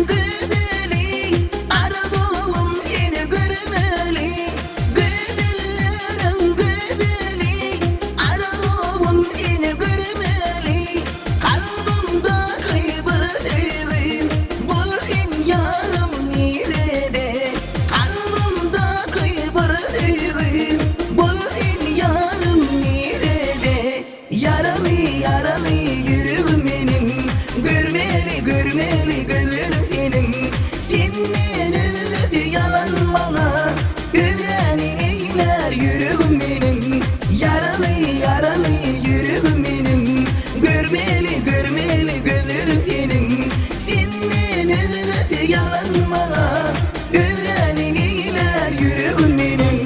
güzeli, aradığım seni görmeli. Güzellerin güzeli, aradığım seni görmeli. Kalbimdeki bir sevim, bulsun yarım nerede? Kalbimdeki bir sevim, bulsun yarım nerede? Yaralı yaralı yüreğim benim, görmeli görmeli gönlüm senin. Senden ötesi yalan bana, güzenin eyler yüreğim benim. Yaralı yaralı yüreğim benim, görmeli görmeli gönlüm senin. Senden ötesi yalan bana, güzenin eyler yüreğim benim.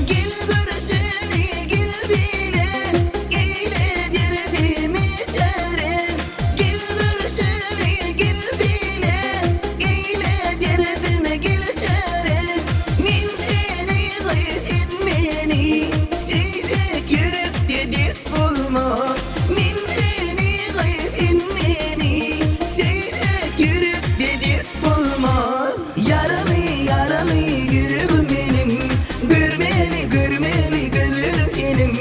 Gel görüşeli gel bile, eyle derdimi çare. Gel görüşeli gel bile, eyle derdimi gel çare. Min seni sen beni, sevsek yürekte dert bulmaz. Min seni sen beni, sevsek yürekte dert bulmaz. Yaralı yaralı yüreğim benim, görmeli görmeli gönlüm senin.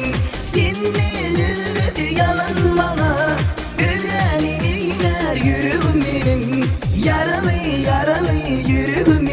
Senden ötesi yalan bana, güzenin eyler yüreğim benim. Yaralı yaralı yüreğim